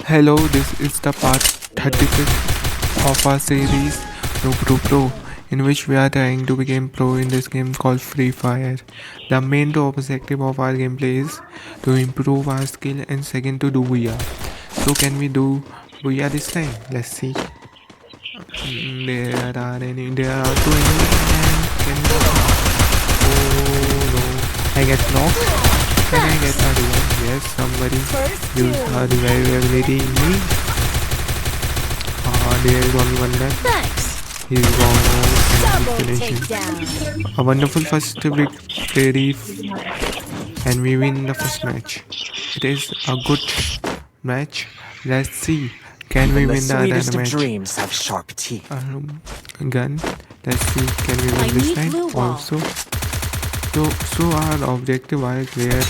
Hello, this is the part 36 of our series Pro, in which we are trying to become pro in this game called Free Fire. The main objective of our gameplay is to improve our skill and second to do Booyah. So can we do Booyah this time? Let's see. There are two enemies and can we Oh no, I get knocked. Can I get a revive? Yes, somebody used a revive ability in me. There is only one left. He's gone and we finish him. A wonderful first victory and we win the first match. It is a good match. Let's see. Can we win the other match? Dreams have sharp teeth. Gun. Let's see. Can we win this time also? So our objective are clear,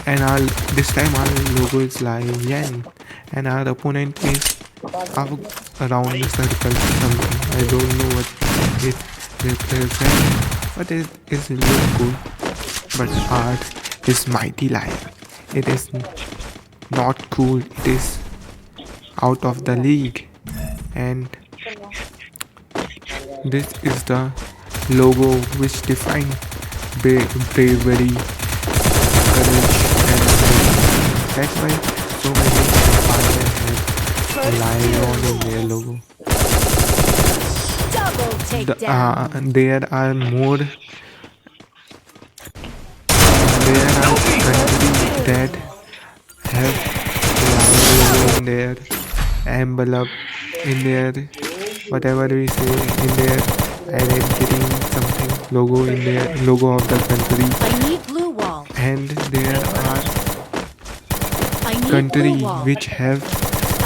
and this time our logo is Lion, and our opponent is around the circle something. I don't know what it represents, but it is really cool. But art is Mighty Lion. It is not cool. It is out of the league, and this is the logo which defines bravery, courage, and strength. That's why so many pirates have a lion in their logo. There are more. There are countries that have lion in their envelope, in their whatever we say, in their identity, something logo in their logo of the country. And there are countries which have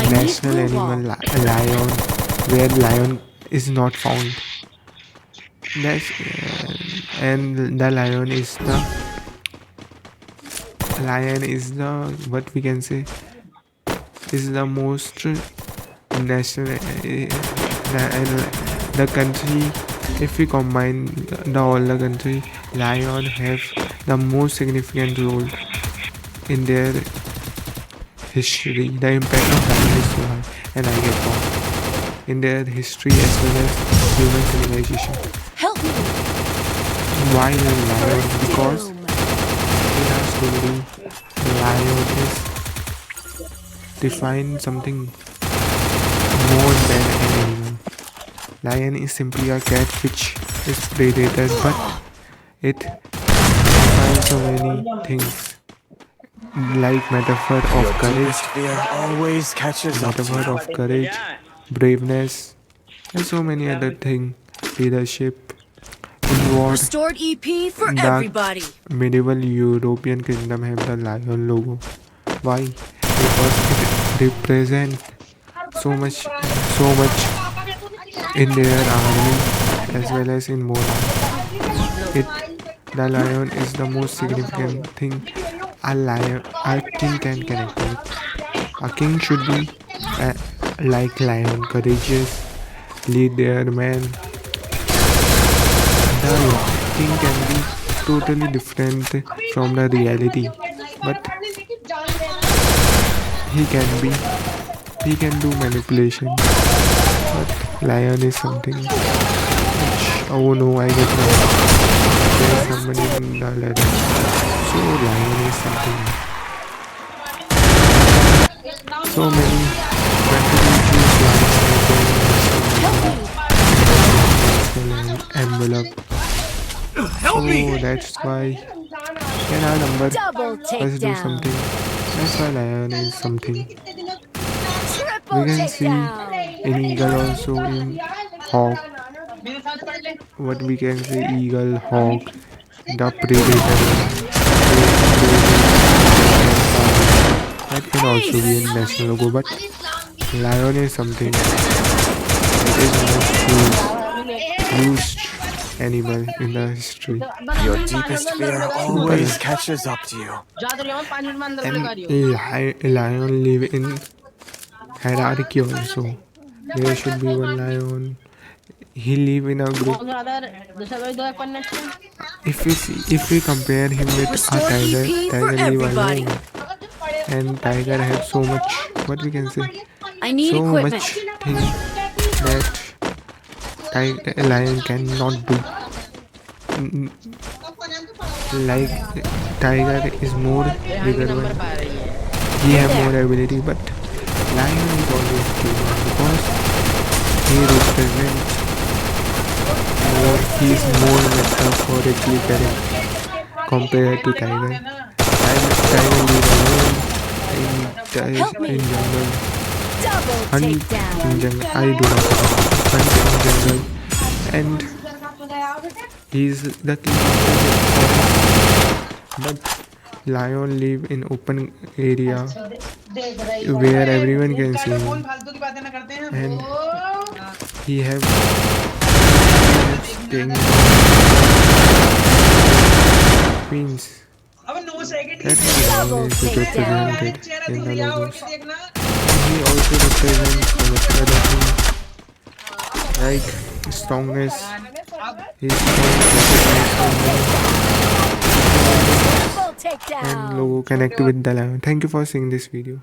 national animal lion, where lion is not found. That's and the lion is the what we can say is the most national the country. If we combine all the country, lion have the most significant role in their history. The impact of lion is so high, and I get wrong, in their history as well as human civilization. Help me. Why a lion? Because in our story, lion is defined something more than an animal. Lion is simply a cat which is predated, but it defines so many things, like metaphor of courage, braveness, and so many other things, leadership. In war, Restored EP for the everybody. medieval European kingdom have the lion logo. Why? Because it represents so much in their army as well as in morale. The lion is the most significant thing a king can connect with. A king should be like lion, courageous, lead their men. The king can be totally different from the reality, but he can do manipulation. But lion is something which, oh no, I get lost. There's somebody in the ladder. So lion is something. So many envelope. Oh, that's why. Can our number let's do something. That's why lion is something. We can see in eagle also, in hawk. What we can say, eagle, hawk, the predator. That can also be in national logo, but lion is something. It is most used animal in the history. Your deepest fear always catches up to you. And lion live in hierarchy also. There should be one lion. He live in a group. If we compare him with a tiger live alone. and tiger have so much, what we can say, I need so equipment. much thing that lion cannot do. Mm, like tiger is more bigger one, he have more ability, but lion is always chosen because he represents more, he is more metaphorically correct compared to tiger. Tiger live alone Help me. in jungle, Double hunt takedown. in jungle. I do not hunt in jungle, and he's the king of the forest. But lion live in open area where everyone can see him, and he have sting queens. That's why lion is represented in the logos. He also represents so much other things like strongness. His strong represents Double and takedown. logo connect with the lion. Thank you for seeing this video.